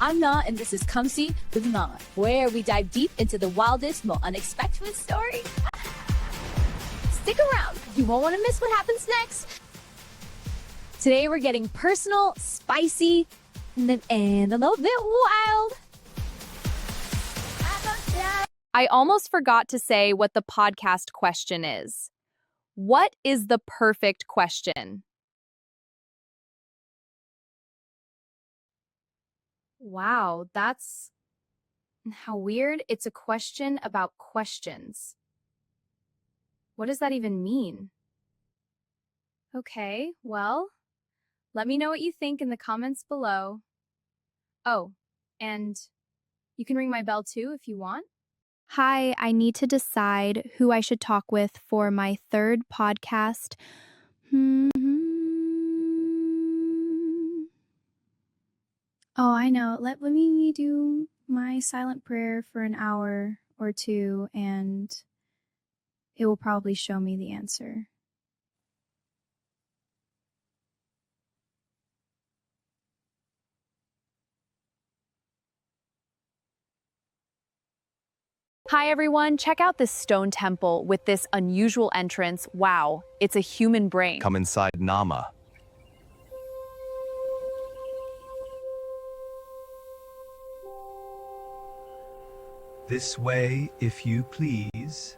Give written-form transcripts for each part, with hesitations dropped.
I'm Na, and this is Come See with Naamah, where we dive deep into the wildest, most unexpected story. Stick around, you won't want to miss what happens next. Today we're getting personal, spicy, and a little bit wild. I almost forgot to say what the podcast question is. What is the perfect question? Wow, that's how weird. It's a question about questions. What does that even mean? Okay, well, let me know what you think in the comments below. Oh, and you can ring my bell too if you want. Hi, I need to decide who I should talk with for my third podcast. Oh, I know. Let me do my silent prayer for an hour or two, and it will probably show me the answer. Hi everyone, check out this stone temple with this unusual entrance. Wow, it's a human brain. Come inside Naamah. This way, if you please.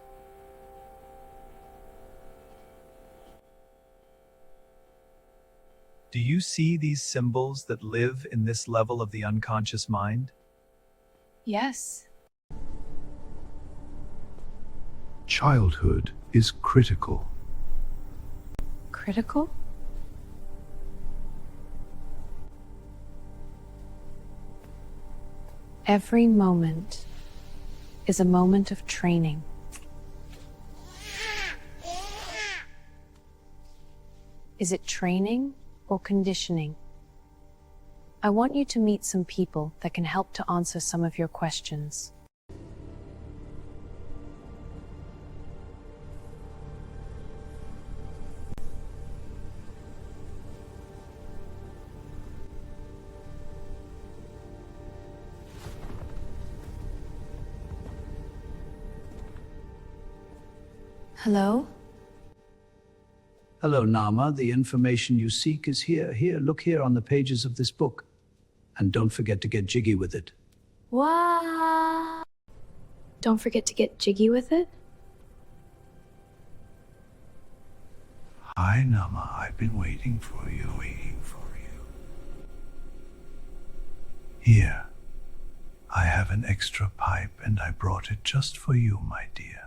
Do you see these symbols that live in this level of the unconscious mind? Yes. Childhood is critical. Critical? Every moment is a moment of training. Is it training or conditioning? I want you to meet some people that can help to answer some of your questions. Hello? Hello, Naamah. The information you seek is here. Here, look here on the pages of this book. And don't forget to get jiggy with it. What? Don't forget to get jiggy with it? Hi, Naamah. I've been waiting for you. Here. I have an extra pipe and I brought it just for you, my dear.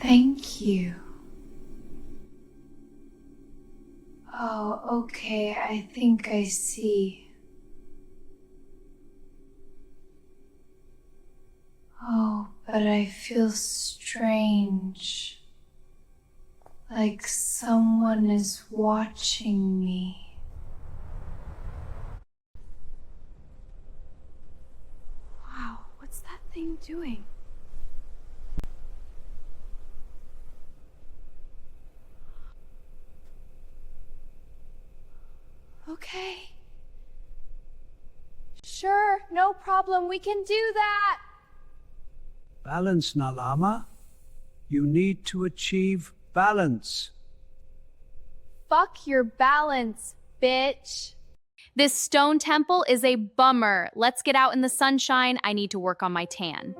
Thank you. Oh, okay, I think I see. Oh, but I feel strange. Like someone is watching me. Wow, what's that thing doing? Okay. Sure, no problem. We can do that. Balance, Naamah. You need to achieve balance. Fuck your balance, bitch. This stone temple is a bummer. Let's get out in the sunshine. I need to work on my tan.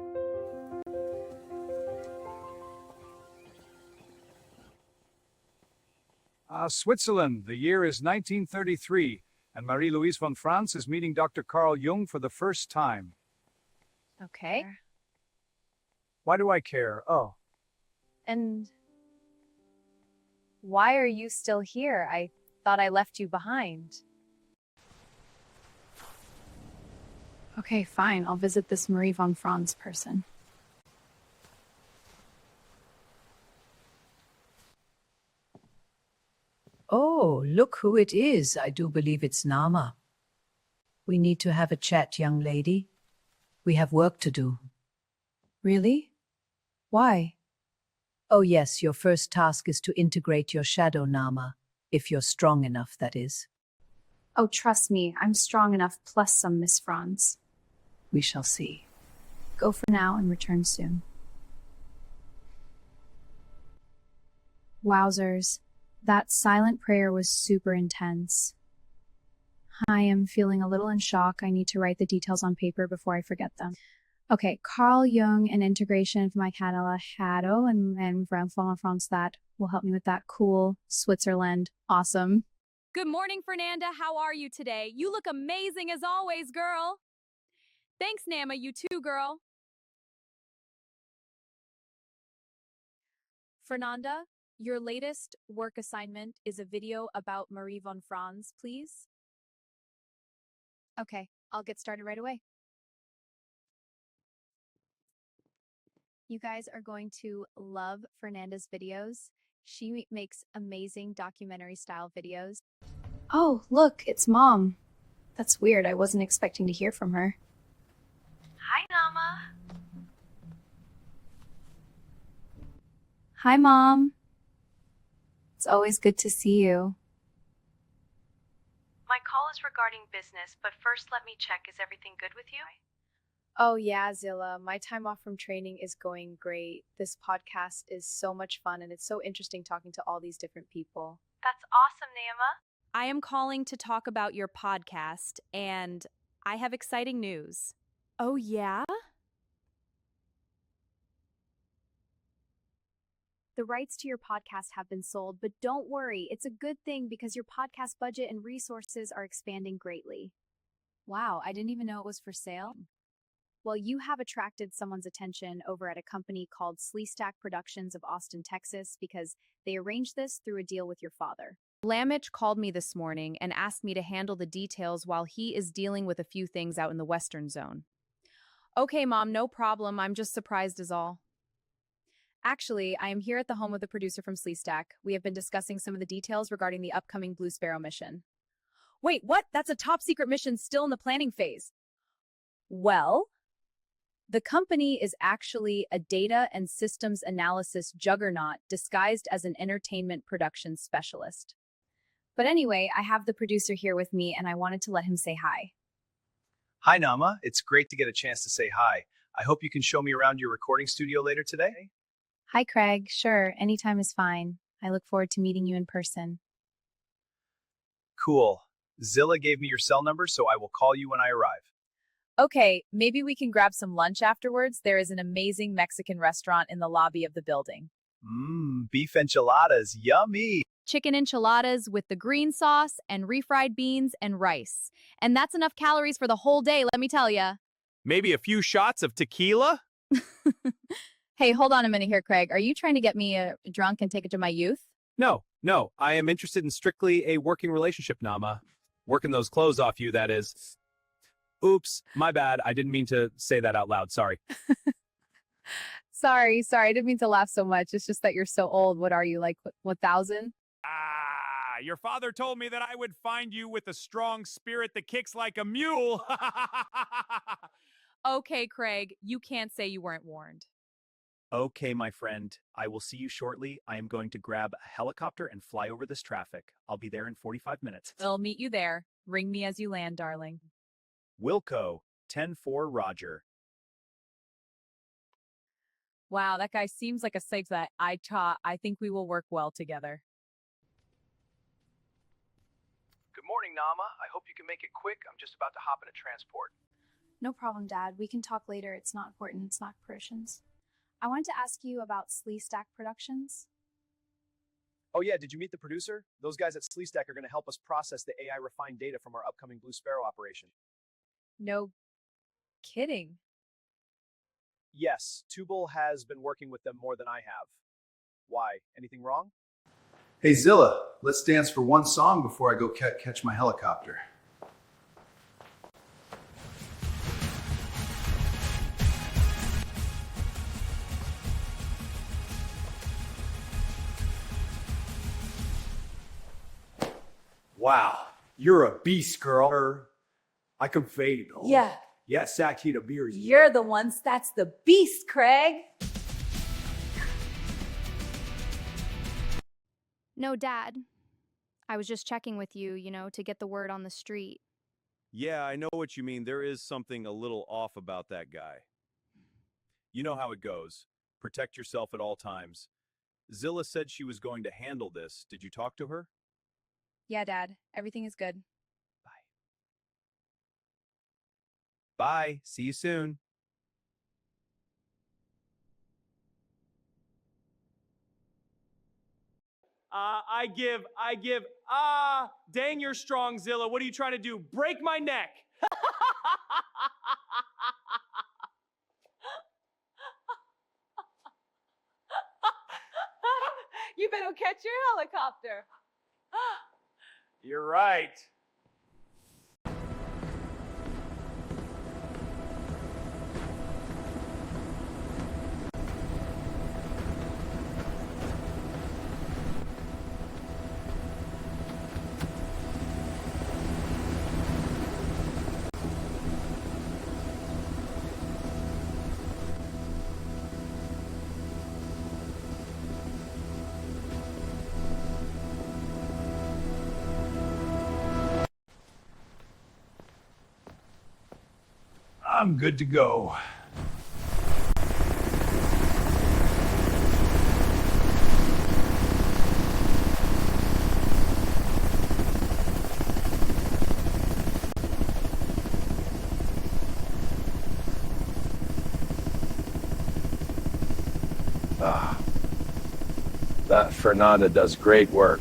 Switzerland, the year is 1933, and Marie-Louise von Franz is meeting Dr. Carl Jung for the first time. Okay. Why do I care? Oh, And why are you still here? I thought I left you behind. Okay, fine. I'll visit this Marie von Franz person. Oh, look who it is. I do believe it's Naamah. We need to have a chat, young lady. We have work to do. Really? Why? Oh yes, your first task is to integrate your shadow, Naamah. If you're strong enough, that is. Oh, trust me, I'm strong enough plus some, Miss Franz. We shall see. Go for now and return soon. Wowzers. That silent prayer was super intense. I am feeling a little in shock. I need to write the details on paper before I forget them. Okay, Carl Jung and integration of my Canada Shadow and Franz that will help me with that. Cool. Switzerland. Awesome. Good morning, Fernanda. How are you today? You look amazing as always, girl. Thanks, Naamah. You too, girl. Fernanda, your latest work assignment is a video about Marie von Franz, please. Okay, I'll get started right away. You guys are going to love Fernanda's videos. She makes amazing documentary-style videos. Oh, look, it's Mom. That's weird. I wasn't expecting to hear from her. Hi, Naamah. Hi, Mom. It's always good to see you. My call is regarding business, but first let me check. Is everything good with you? Oh yeah, Zilla. My time off from training is going great. This podcast is so much fun and it's so interesting talking to all these different people. That's awesome, Naamah. I am calling to talk about your podcast, and I have exciting news. Oh, yeah? The rights to your podcast have been sold, but don't worry, it's a good thing because your podcast budget and resources are expanding greatly. Wow, I didn't even know it was for sale. Well, you have attracted someone's attention over at a company called Sleestack Productions of Austin, Texas, because they arranged this through a deal with your father. Lamich called me this morning and asked me to handle the details while he is dealing with a few things out in the Western Zone. Okay, Mom, no problem. I'm just surprised is all. Actually, I am here at the home of the producer from Sleestack. We have been discussing some of the details regarding the upcoming Blue Sparrow mission. Wait, what? That's a top secret mission still in the planning phase. Well, the company is actually a data and systems analysis juggernaut disguised as an entertainment production specialist. But anyway, I have the producer here with me and I wanted to let him say hi. Hi, Naamah. It's great to get a chance to say hi. I hope you can show me around your recording studio later today. Hi, Craig. Sure, anytime is fine. I look forward to meeting you in person. Cool. Zilla gave me your cell number, so I will call you when I arrive. Okay, maybe we can grab some lunch afterwards. There is an amazing Mexican restaurant in the lobby of the building. Beef enchiladas. Yummy. Chicken enchiladas with the green sauce and refried beans and rice. And that's enough calories for the whole day, let me tell ya. Maybe a few shots of tequila? Hey, hold on a minute here, Craig. Are you trying to get me drunk and take it to my youth? No. I am interested in strictly a working relationship, Naamah. Working those clothes off you, that is. Oops, my bad. I didn't mean to say that out loud. Sorry. Sorry. I didn't mean to laugh so much. It's just that you're so old. What are you, like 1,000? Your father told me that I would find you with a strong spirit that kicks like a mule. Okay, Craig, you can't say you weren't warned. Okay, my friend. I will see you shortly. I am going to grab a helicopter and fly over this traffic. I'll be there in 45 minutes. I'll meet you there. Ring me as you land, darling. Wilco, 10-4 Roger. Wow, that guy seems like a safe that I think we will work well together. Good morning, Naamah. I hope you can make it quick. I'm just about to hop in a transport. No problem, Dad. We can talk later. It's not important. It's not Parisians. I wanted to ask you about Sleestack Productions. Oh yeah, did you meet the producer? Those guys at Sleestack are going to help us process the AI refined data from our upcoming Blue Sparrow operation. No kidding. Yes, Tubal has been working with them more than I have. Why? Anything wrong? Hey, Zilla, let's dance for one song before I go catch my helicopter. Wow, you're a beast, girl. I can fade. Yeah. Yeah, Sakita beers. You're the ones that's the beast, Craig. No, Dad. I was just checking with you, to get the word on the street. Yeah, I know what you mean. There is something a little off about that guy. You know how it goes. Protect yourself at all times. Zilla said she was going to handle this. Did you talk to her? Yeah, Dad. Everything is good. Bye. See you soon. Dang, you're strong, Zilla. What are you trying to do? Break my neck. You better catch your helicopter. You're right. I'm good to go. That Fernanda does great work.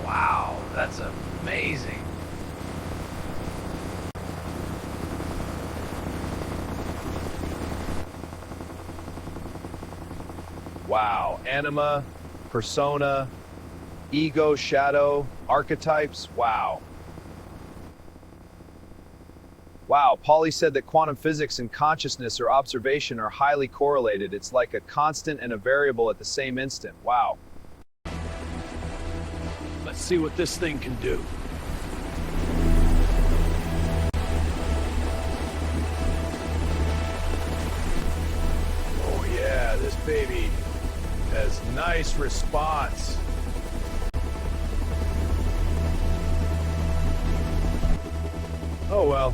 Wow, that's amazing. Wow, anima, persona, ego, shadow, archetypes. Wow. Wow, Pauly said that quantum physics and consciousness or observation are highly correlated. It's like a constant and a variable at the same instant. Wow. Let's see what this thing can do. Oh yeah, this baby has nice response. Oh well,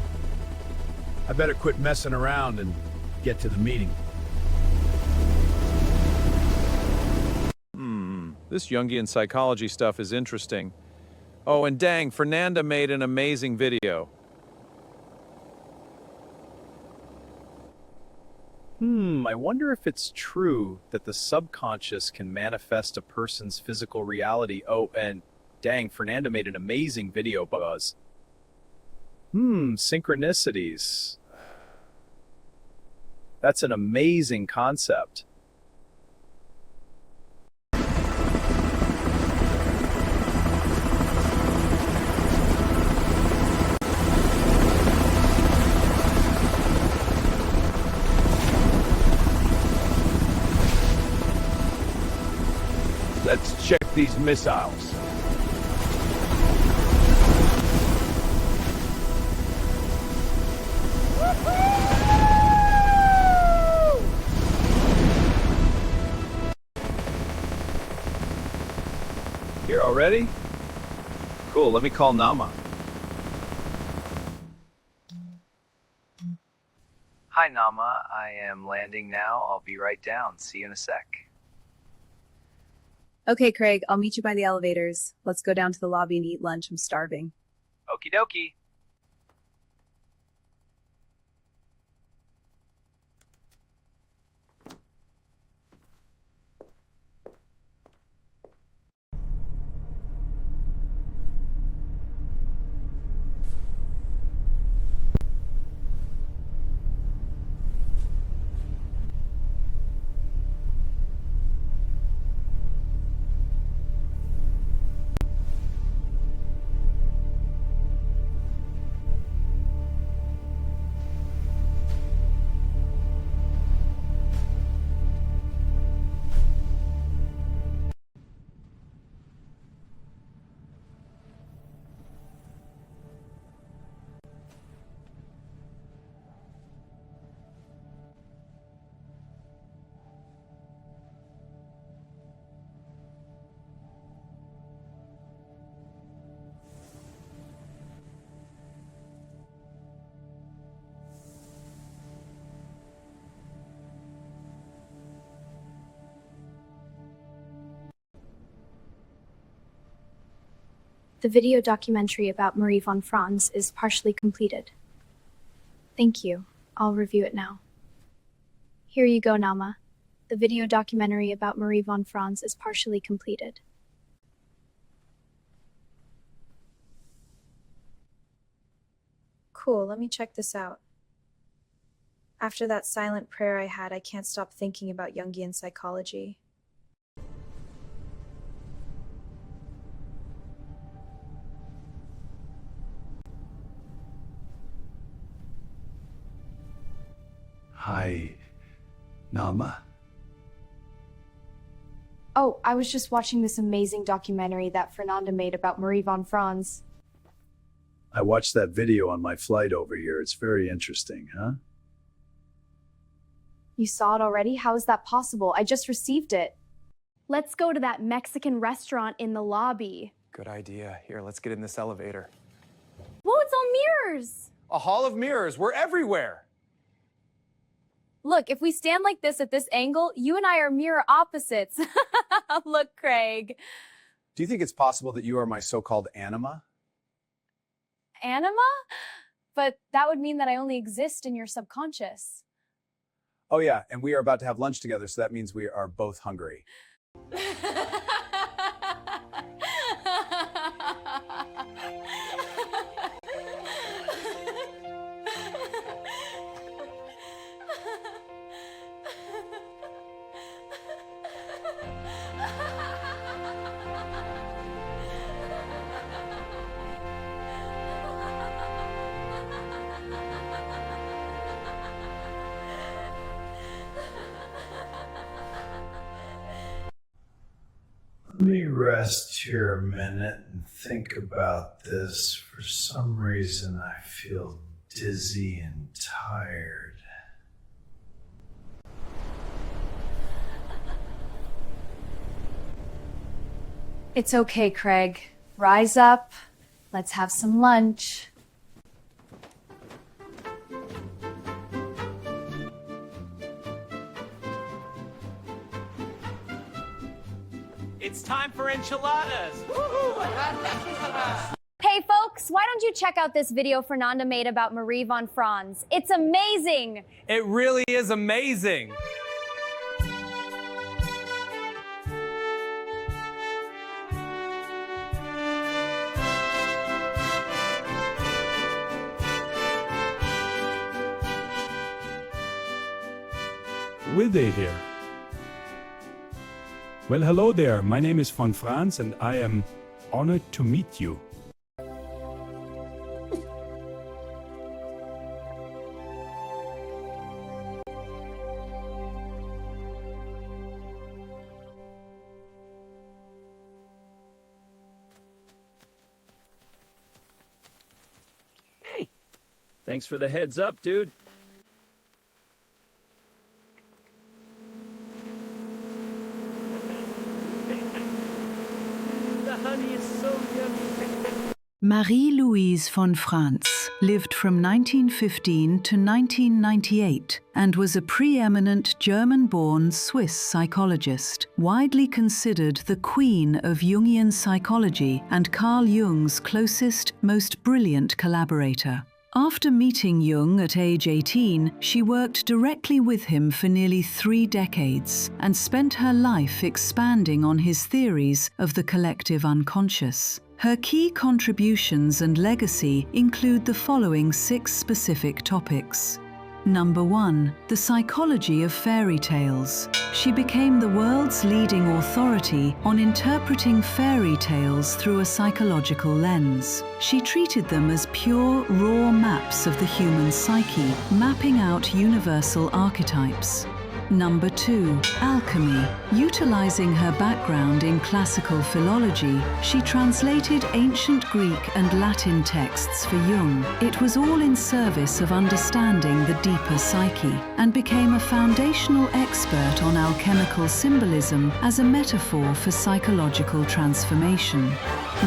I better quit messing around and get to the meeting. This Jungian psychology stuff is interesting. Oh, and dang, Fernanda made an amazing video. I wonder if it's true that the subconscious can manifest a person's physical reality. Oh, and dang, Fernanda made an amazing video, Buzz. Synchronicities. That's an amazing concept. Let's check these missiles. Here already? Cool, let me call Naamah. Hi, Naamah. I am landing now. I'll be right down. See you in a sec. Okay, Craig, I'll meet you by the elevators. Let's go down to the lobby and eat lunch. I'm starving. Okie dokie. The video documentary about Marie von Franz is partially completed. Thank you. I'll review it now. Here you go, Naamah. The video documentary about Marie von Franz is partially completed. Cool, let me check this out. After that silent prayer I had, I can't stop thinking about Jungian psychology. Hi, Naamah. Oh, I was just watching this amazing documentary that Fernanda made about Marie von Franz. I watched that video on my flight over here. It's very interesting, huh? You saw it already? How is that possible? I just received it. Let's go to that Mexican restaurant in the lobby. Good idea. Here, let's get in this elevator. Whoa, it's all mirrors! A hall of mirrors. We're everywhere. Look, if we stand like this at this angle, you and I are mirror opposites. Look, Craig. Do you think it's possible that you are my so-called anima? Anima? But that would mean that I only exist in your subconscious. Oh yeah, and we are about to have lunch together, so that means we are both hungry. Let me rest here a minute and think about this. For some reason, I feel dizzy and tired. It's okay, Craig. Rise up. Let's have some lunch. It's time for enchiladas! Woohoo! I got enchiladas! Hey folks, why don't you check out this video Fernanda made about Marie von Franz? It's amazing! It really is amazing! Will they here? Well, hello there. My name is von Franz and I am honored to meet you. Hey, thanks for the heads up, dude. Marie-Louise von Franz lived from 1915 to 1998 and was a preeminent German-born Swiss psychologist, widely considered the queen of Jungian psychology and Carl Jung's closest, most brilliant collaborator. After meeting Jung at age 18, she worked directly with him for nearly 3 decades and spent her life expanding on his theories of the collective unconscious. Her key contributions and legacy include the following 6 specific topics. Number 1. The psychology of fairy tales. She became the world's leading authority on interpreting fairy tales through a psychological lens. She treated them as pure, raw maps of the human psyche, mapping out universal archetypes. Number 2. Alchemy. Utilizing her background in classical philology, she translated ancient Greek and Latin texts for Jung. It was all in service of understanding the deeper psyche, and became a foundational expert on alchemical symbolism as a metaphor for psychological transformation.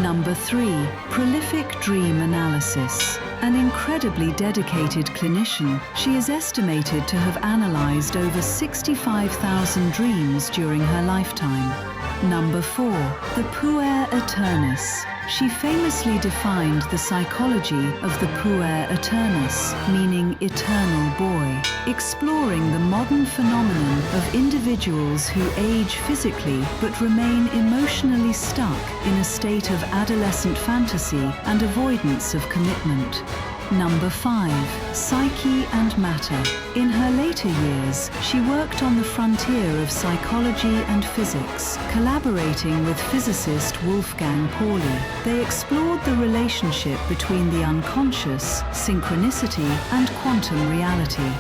Number 3. Prolific dream analysis. An incredibly dedicated clinician, she is estimated to have analyzed over 65,000 dreams during her lifetime. Number 4. The Puer Aeternus. She famously defined the psychology of the Puer Aeternus, meaning eternal boy, exploring the modern phenomenon of individuals who age physically but remain emotionally stuck in a state of adolescent fantasy and avoidance of commitment. Number 5. Psyche and Matter. In her later years, she worked on the frontier of psychology and physics, collaborating with physicist Wolfgang Pauli. They explored the relationship between the unconscious, synchronicity, and quantum reality.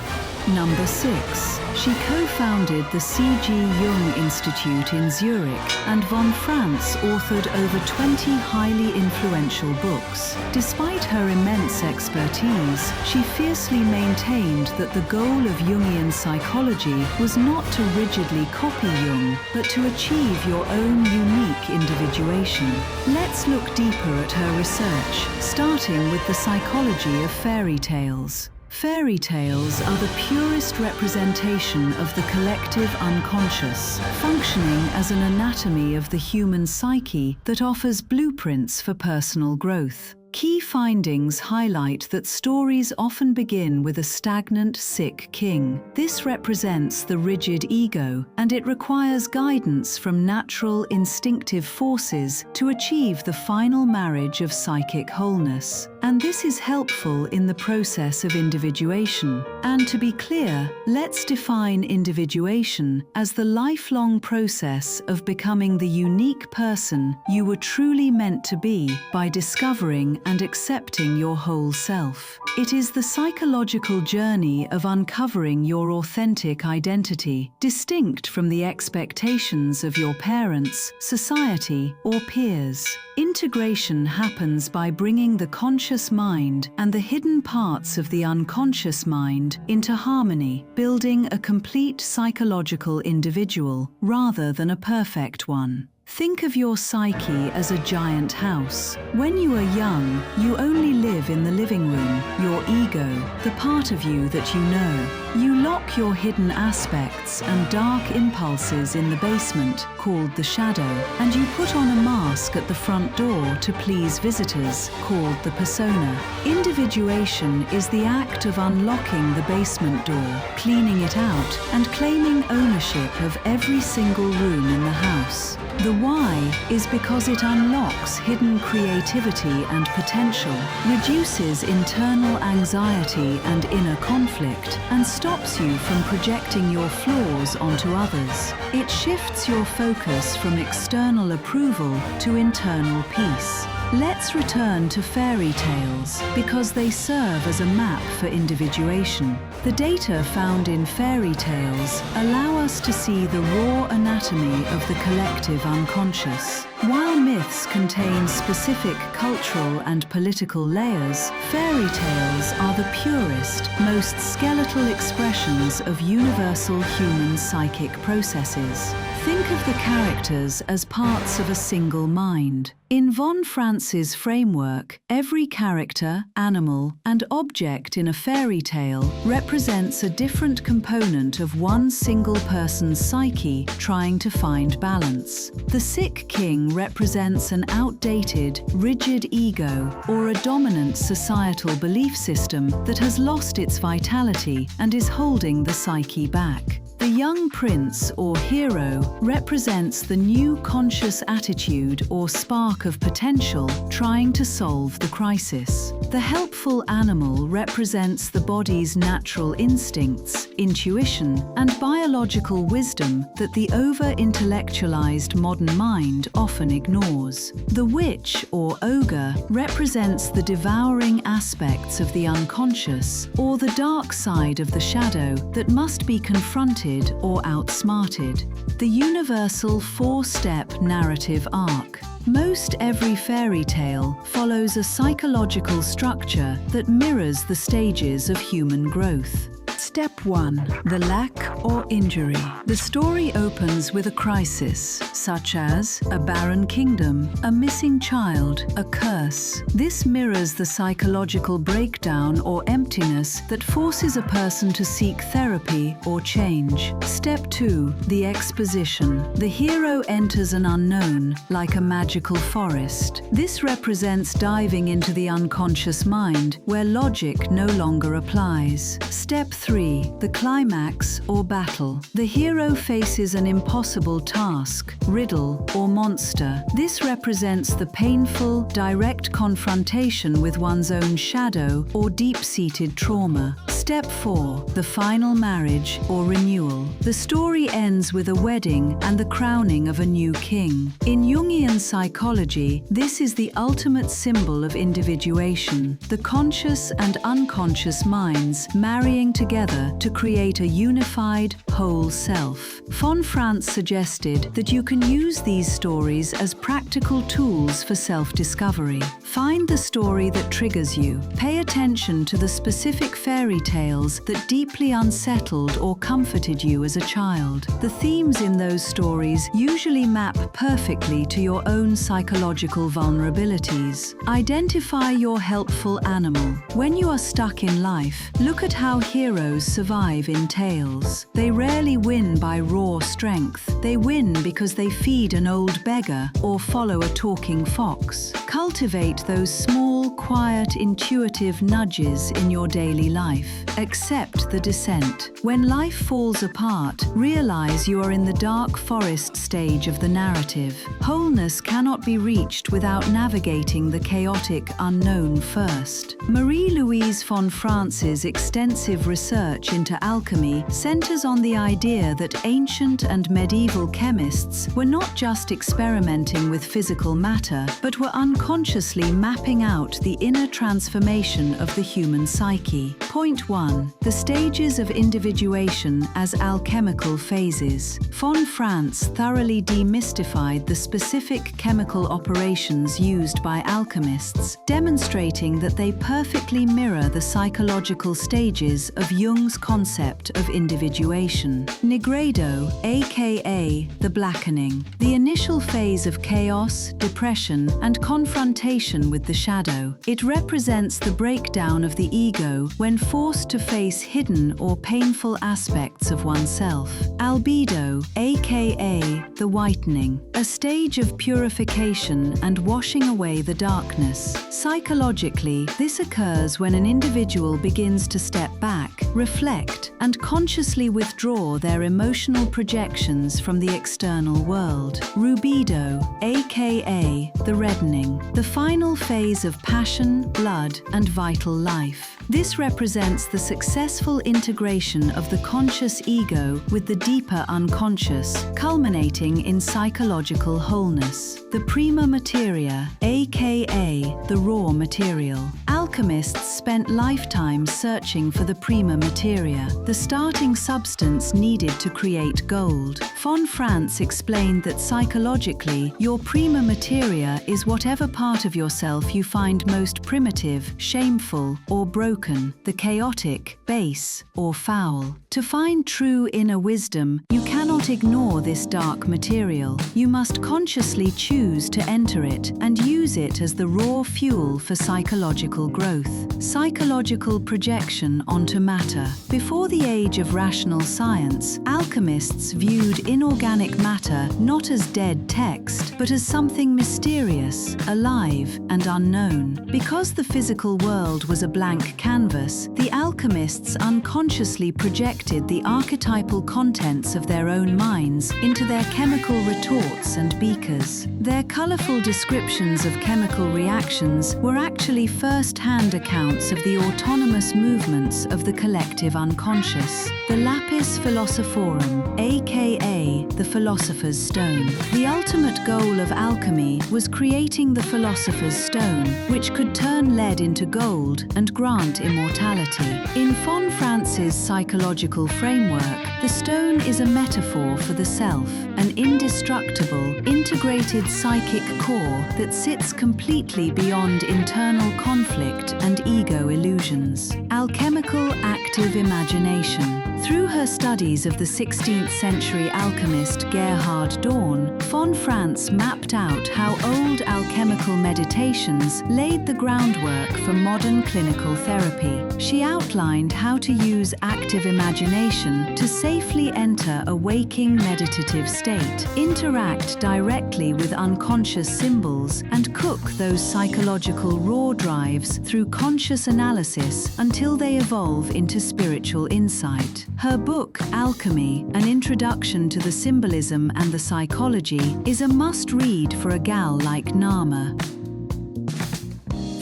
Number 6. She co-founded the C.G. Jung Institute in Zurich, and von Franz authored over 20 highly influential books. Despite her immense expertise, she fiercely maintained that the goal of Jungian psychology was not to rigidly copy Jung, but to achieve your own unique individuation. Let's look deeper at her research, starting with the psychology of fairy tales. Fairy tales are the purest representation of the collective unconscious, functioning as an anatomy of the human psyche that offers blueprints for personal growth. Key findings highlight that stories often begin with a stagnant, sick king. This represents the rigid ego, and it requires guidance from natural, instinctive forces to achieve the final marriage of psychic wholeness. And this is helpful in the process of individuation. And to be clear, let's define individuation as the lifelong process of becoming the unique person you were truly meant to be by discovering and accepting your whole self. It is the psychological journey of uncovering your authentic identity, distinct from the expectations of your parents, society, or peers. Integration happens by bringing the conscious mind and the hidden parts of the unconscious mind into harmony, building a complete psychological individual rather than a perfect one. Think of your psyche as a giant house. When you are young, you only live in the living room, your ego, the part of you that you know. You lock your hidden aspects and dark impulses in the basement, called the shadow, and you put on a mask at the front door to please visitors, called the persona. Individuation is the act of unlocking the basement door, cleaning it out, and claiming ownership of every single room in the house. The why is because it unlocks hidden creativity and potential, reduces internal anxiety and inner conflict, and stops you from projecting your flaws onto others. It shifts your focus from external approval to internal peace. Let's return to fairy tales because they serve as a map for individuation. The data found in fairy tales allow us to see the raw anatomy of the collective unconscious. While myths contain specific cultural and political layers, fairy tales are the purest, most skeletal expressions of universal human psychic processes. Think of the characters as parts of a single mind. In von Franz's framework, every character, animal, and object in a fairy tale represents a different component of one single person's psyche trying to find balance. The sick king represents an outdated, rigid ego or a dominant societal belief system that has lost its vitality and is holding the psyche back. The young prince or hero represents the new conscious attitude or spark of potential trying to solve the crisis. The helpful animal represents the body's natural instincts, intuition, and biological wisdom that the over-intellectualized modern mind often ignores. The witch or ogre represents the devouring aspects of the unconscious or the dark side of the shadow that must be confronted or outsmarted. The universal four-step narrative arc. Most every fairy tale follows a psychological structure that mirrors the stages of human growth. Step 1. The lack or injury. The story opens with a crisis, such as a barren kingdom, a missing child, a curse. This mirrors the psychological breakdown or emptiness that forces a person to seek therapy or change. Step 2. The exposition. The hero enters an unknown, like a magical forest. This represents diving into the unconscious mind, where logic no longer applies. Step 3. The climax or battle. The hero faces an impossible task, riddle, or monster. This represents the painful, direct confrontation with one's own shadow or deep-seated trauma. Step 4. The final marriage or renewal. The story ends with a wedding and the crowning of a new king. In Jungian psychology, this is the ultimate symbol of individuation, the conscious and unconscious minds marrying together to create a unified, whole self. Von Franz suggested that you can use these stories as practical tools for self-discovery. Find the story that triggers you. Pay attention to the specific fairy tales that deeply unsettled or comforted you as a child. The themes in those stories usually map perfectly to your own psychological vulnerabilities. Identify your helpful animal. When you are stuck in life, look at how heroes survive in tales. They rarely win by raw strength. They win because they feed an old beggar or follow a talking fox. Cultivate those small, quiet, intuitive nudges in your daily life. Accept the descent. When life falls apart, realize you are in the dark forest stage of the narrative. Wholeness cannot be reached without navigating the chaotic unknown first. Marie-Louise von Franz's extensive research into alchemy centers on the idea that ancient and medieval chemists were not just experimenting with physical matter, but were unconsciously mapping out the inner transformation of the human psyche. Point 1. The stages of individuation as alchemical phases. Von Franz thoroughly demystified the specific chemical operations used by alchemists, demonstrating that they perfectly mirror the psychological stages of Jung's concept of individuation. Nigredo, aka the blackening, the initial phase of chaos, depression, and confrontation with the shadow. It represents the breakdown of the ego when forced to face hidden or painful aspects of oneself. Albedo, aka the whitening, a stage of purification and washing away the darkness. Psychologically, this occurs when an individual begins to step back, reflect, and consciously withdraw their emotional projections from the external world. Rubedo, aka the reddening, the final phase of passion, blood, and vital life. This represents the successful integration of the conscious ego with the deeper unconscious, culminating in psychological wholeness. The prima materia, aka the raw material. Alchemists spent lifetimes searching for the prima materia, the starting substance needed to create gold. Von Franz explained that psychologically, your prima materia is whatever part of yourself you find most primitive, shameful, or broken, the chaotic, base, or foul. To find true inner wisdom, you cannot ignore this dark material. You must consciously choose to enter it and use it as the raw fuel for psychological growth. Psychological projection onto matter. Before the age of rational science, alchemists viewed inorganic matter not as dead text, but as something mysterious, alive, and unknown. Because the physical world was a blank canvas, the alchemists unconsciously projected the archetypal contents of their own minds into their chemical retorts and beakers. Their colorful descriptions of chemical reactions were actually first-hand accounts of the autonomous movements of the collective unconscious. The lapis philosophorum, aka the philosopher's stone. The ultimate goal of alchemy was creating the philosopher's stone, which could turn lead into gold and grant immortality. In von Franz's psychological framework, the stone is a metaphor for the self, an indestructible, integrated psychic core that sits completely beyond internal conflict and ego illusions. Alchemical active imagination. Through her studies of the 16th century alchemist Gerhard Dorn, von Franz mapped out how old alchemical meditations laid the groundwork for modern clinical therapy. She outlined how to use active imagination to safely enter a waking meditative state, interact directly with unconscious symbols, and cook those psychological raw drives through conscious analysis until they evolve into spiritual insight. Her book, Alchemy, An Introduction to the Symbolism and the Psychology, is a must-read for a gal like Naamah.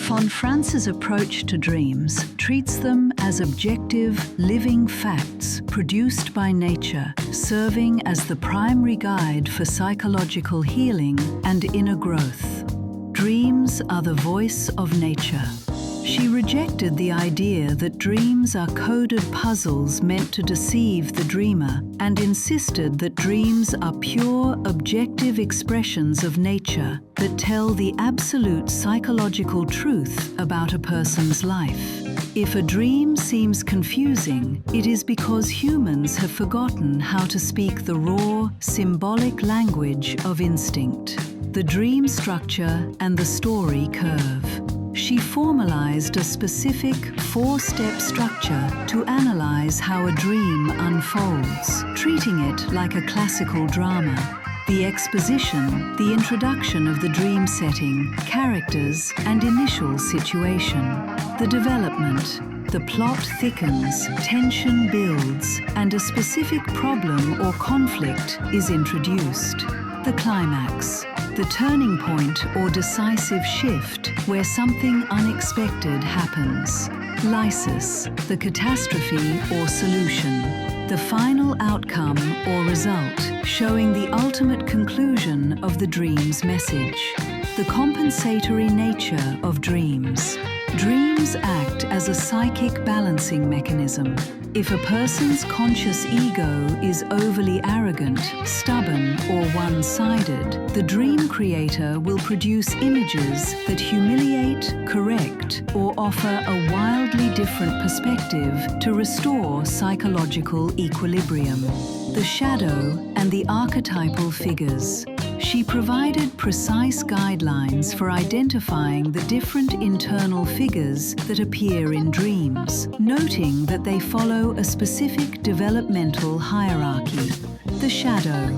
Von Franz's approach to dreams treats them as objective, living facts produced by nature, serving as the primary guide for psychological healing and inner growth. Dreams are the voice of nature. She rejected the idea that dreams are coded puzzles meant to deceive the dreamer, and insisted that dreams are pure, objective expressions of nature that tell the absolute psychological truth about a person's life. If a dream seems confusing, it is because humans have forgotten how to speak the raw, symbolic language of instinct. The dream structure and the story curve. She formalized a specific four-step structure to analyze how a dream unfolds, treating it like a classical drama. The exposition, the introduction of the dream setting, characters, and initial situation. The development. The plot thickens, tension builds, and a specific problem or conflict is introduced. The climax. The turning point or decisive shift where something unexpected happens. Lysis, the catastrophe or solution. The final outcome or result, showing the ultimate conclusion of the dream's message. The compensatory nature of dreams. Dreams act as a psychic balancing mechanism. If a person's conscious ego is overly arrogant, stubborn, or one-sided, the dream creator will produce images that humiliate, correct, or offer a wildly different perspective to restore psychological equilibrium. The shadow and the archetypal figures. She provided precise guidelines for identifying the different internal figures that appear in dreams, noting that they follow a specific developmental hierarchy. The shadow.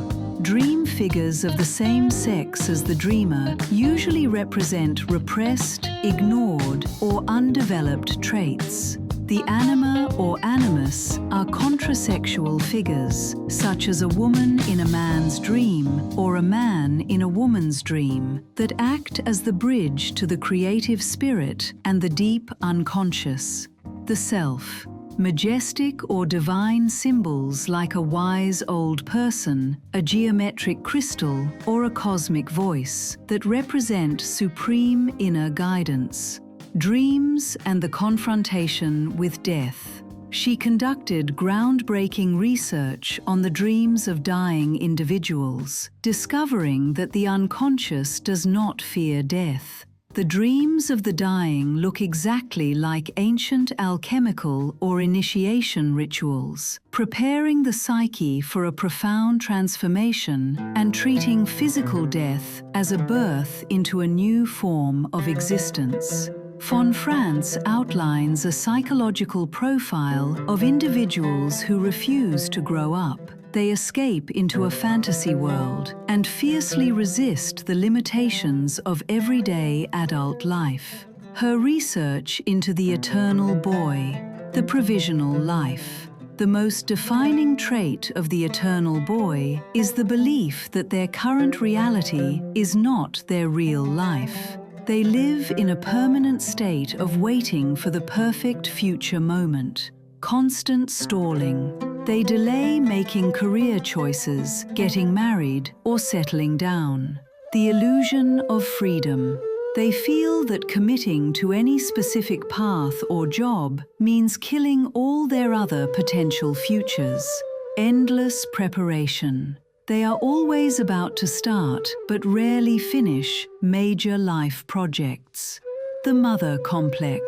Dream figures of the same sex as the dreamer usually represent repressed, ignored, or undeveloped traits. The anima or animus are contrasexual figures, such as a woman in a man's dream or a man in a woman's dream, that act as the bridge to the creative spirit and the deep unconscious. The self. Majestic or divine symbols like a wise old person, a geometric crystal, or a cosmic voice that represent supreme inner guidance. Dreams and the confrontation with death. She conducted groundbreaking research on the dreams of dying individuals, discovering that the unconscious does not fear death. The dreams of the dying look exactly like ancient alchemical or initiation rituals, preparing the psyche for a profound transformation and treating physical death as a birth into a new form of existence. Von Franz outlines a psychological profile of individuals who refuse to grow up. They escape into a fantasy world and fiercely resist the limitations of everyday adult life. Her research into the eternal boy, the provisional life. The most defining trait of the eternal boy is the belief that their current reality is not their real life. They live in a permanent state of waiting for the perfect future moment. Constant stalling. They delay making career choices, getting married, or settling down. The illusion of freedom. They feel that committing to any specific path or job means killing all their other potential futures. Endless preparation. They are always about to start, but rarely finish, major life projects. The mother complex.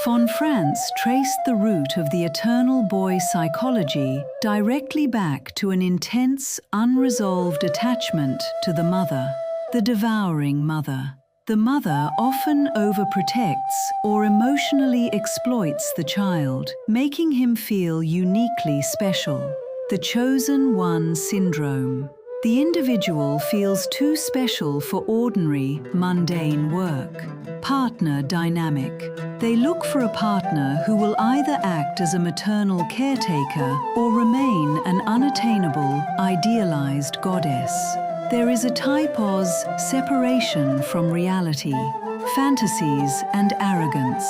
Von Franz traced the root of the eternal boy psychology directly back to an intense, unresolved attachment to the mother, the devouring mother. The mother often overprotects or emotionally exploits the child, making him feel uniquely special. The chosen one syndrome. The individual feels too special for ordinary, mundane work. Partner dynamic. They look for a partner who will either act as a maternal caretaker or remain an unattainable, idealized goddess. There is a type of separation from reality, fantasies, and arrogance.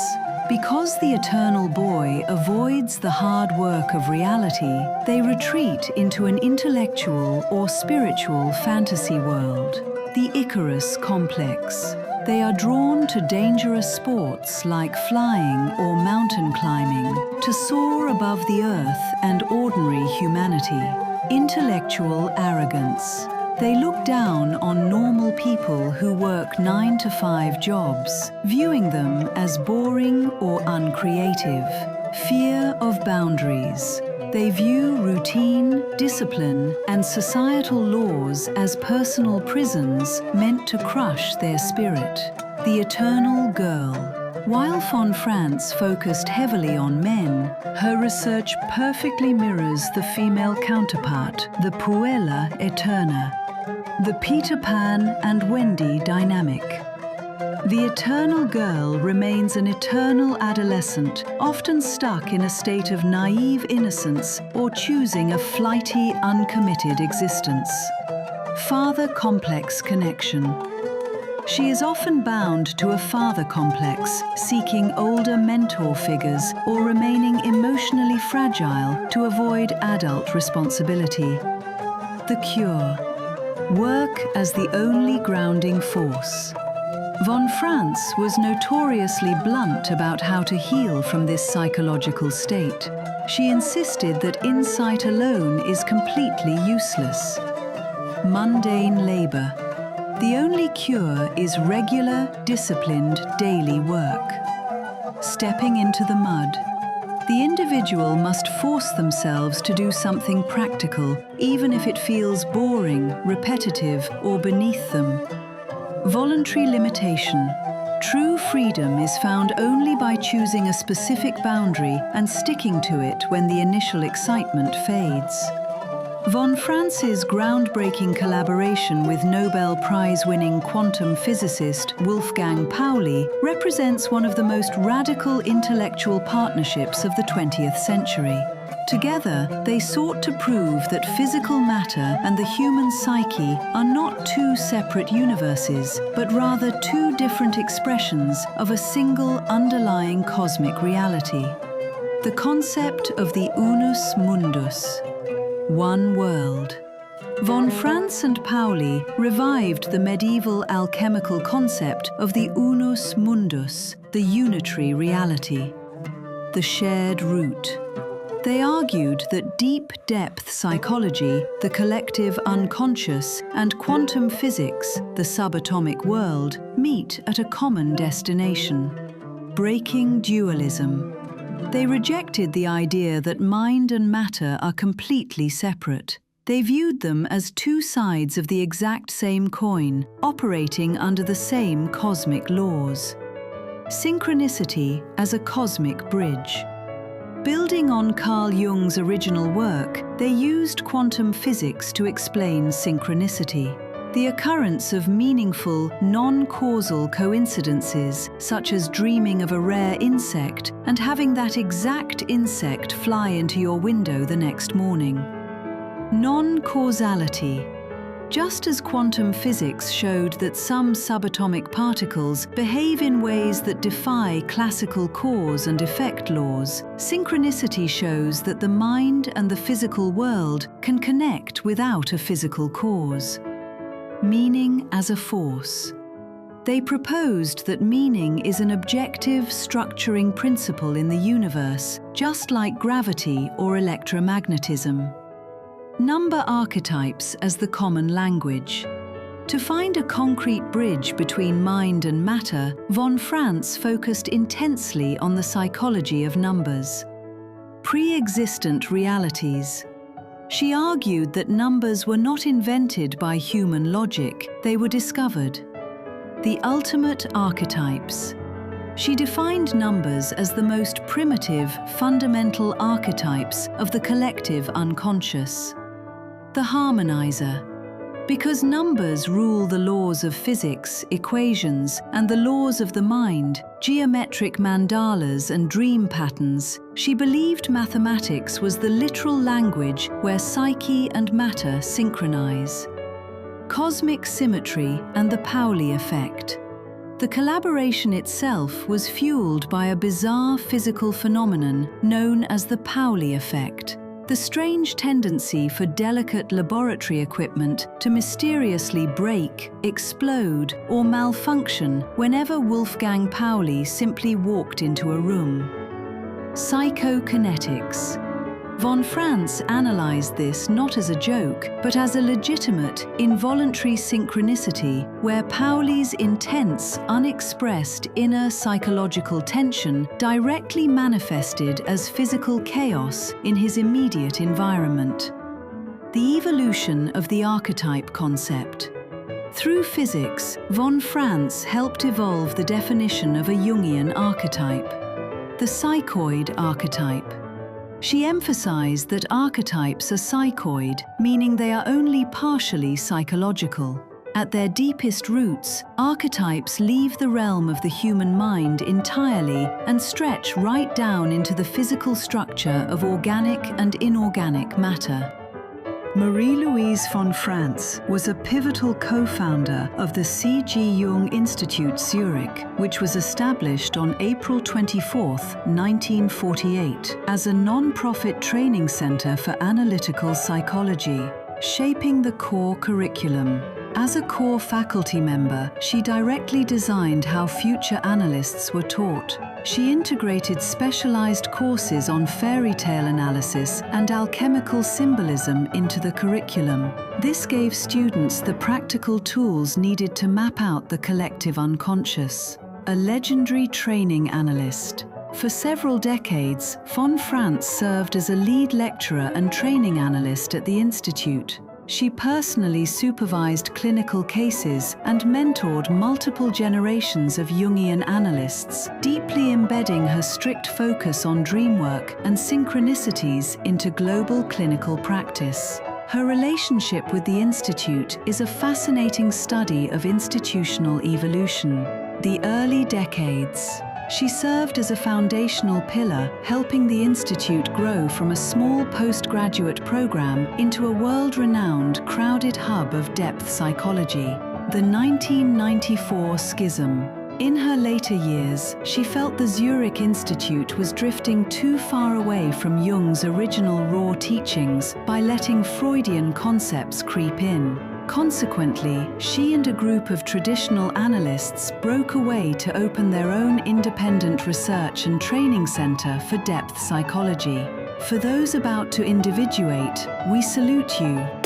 Because the eternal boy avoids the hard work of reality, they retreat into an intellectual or spiritual fantasy world, the Icarus complex. They are drawn to dangerous sports like flying or mountain climbing to soar above the earth and ordinary humanity. Intellectual arrogance. They look down on normal people who work 9-to-5 jobs, viewing them as boring or uncreative. Fear of boundaries. They view routine, discipline, and societal laws as personal prisons meant to crush their spirit. The eternal girl. While von Franz focused heavily on men, her research perfectly mirrors the female counterpart, the Puella Eterna. The Peter Pan and Wendy dynamic. The eternal girl remains an eternal adolescent, often stuck in a state of naive innocence or choosing a flighty, uncommitted existence. Father complex connection. She is often bound to a father complex, seeking older mentor figures or remaining emotionally fragile to avoid adult responsibility. The cure. Work as the only grounding force. Von Franz was notoriously blunt about how to heal from this psychological state. She insisted that insight alone is completely useless. Mundane labor. The only cure is regular, disciplined, daily work. Stepping into the mud. The individual must force themselves to do something practical, even if it feels boring, repetitive, or beneath them. Voluntary limitation. True freedom is found only by choosing a specific boundary and sticking to it when the initial excitement fades. Von Franz's groundbreaking collaboration with Nobel Prize-winning quantum physicist Wolfgang Pauli represents one of the most radical intellectual partnerships of the 20th century. Together, they sought to prove that physical matter and the human psyche are not two separate universes, but rather two different expressions of a single underlying cosmic reality. The concept of the unus mundus. One world. Von Franz and Pauli revived the medieval alchemical concept of the unus mundus, the unitary reality. The shared root. They argued that deep-depth psychology, the collective unconscious, and quantum physics, the subatomic world, meet at a common destination. Breaking dualism. They rejected the idea that mind and matter are completely separate. They viewed them as two sides of the exact same coin, operating under the same cosmic laws. Synchronicity as a cosmic bridge. Building on Carl Jung's original work, they used quantum physics to explain synchronicity. The occurrence of meaningful, non-causal coincidences, such as dreaming of a rare insect and having that exact insect fly into your window the next morning. Non-causality. Just as quantum physics showed that some subatomic particles behave in ways that defy classical cause and effect laws, synchronicity shows that the mind and the physical world can connect without a physical cause. Meaning as a force. They proposed that meaning is an objective, structuring principle in the universe, just like gravity or electromagnetism. Number archetypes as the common language. To find a concrete bridge between mind and matter, von Franz focused intensely on the psychology of numbers. Pre-existent realities. She argued that numbers were not invented by human logic, they were discovered. The ultimate archetypes. She defined numbers as the most primitive, fundamental archetypes of the collective unconscious. The harmonizer. Because numbers rule the laws of physics, equations, and the laws of the mind, geometric mandalas and dream patterns, she believed mathematics was the literal language where psyche and matter synchronize. Cosmic symmetry and the Pauli effect. The collaboration itself was fueled by a bizarre physical phenomenon known as the Pauli effect. The strange tendency for delicate laboratory equipment to mysteriously break, explode, or malfunction whenever Wolfgang Pauli simply walked into a room. Psychokinetics. Von Franz analyzed this not as a joke, but as a legitimate, involuntary synchronicity where Pauli's intense, unexpressed inner psychological tension directly manifested as physical chaos in his immediate environment. The evolution of the archetype concept. Through physics, von Franz helped evolve the definition of a Jungian archetype, the psychoid archetype. She emphasized that archetypes are psychoid, meaning they are only partially psychological. At their deepest roots, archetypes leave the realm of the human mind entirely and stretch right down into the physical structure of organic and inorganic matter. Marie-Louise von Franz was a pivotal co-founder of the C.G. Jung Institute Zurich, which was established on April 24, 1948, as a non-profit training center for analytical psychology, shaping the core curriculum. As a core faculty member, she directly designed how future analysts were taught. She integrated specialized courses on fairy tale analysis and alchemical symbolism into the curriculum. This gave students the practical tools needed to map out the collective unconscious. A legendary training analyst. For several decades, von Franz served as a lead lecturer and training analyst at the Institute. She personally supervised clinical cases and mentored multiple generations of Jungian analysts, deeply embedding her strict focus on dreamwork and synchronicities into global clinical practice. Her relationship with the Institute is a fascinating study of institutional evolution. The early decades. She served as a foundational pillar, helping the Institute grow from a small postgraduate program into a world-renowned, crowded hub of depth psychology. The 1994 Schism. In her later years, she felt the Zurich Institute was drifting too far away from Jung's original raw teachings by letting Freudian concepts creep in. Consequently, she and a group of traditional analysts broke away to open their own independent research and training center for depth psychology. For those about to individuate, we salute you.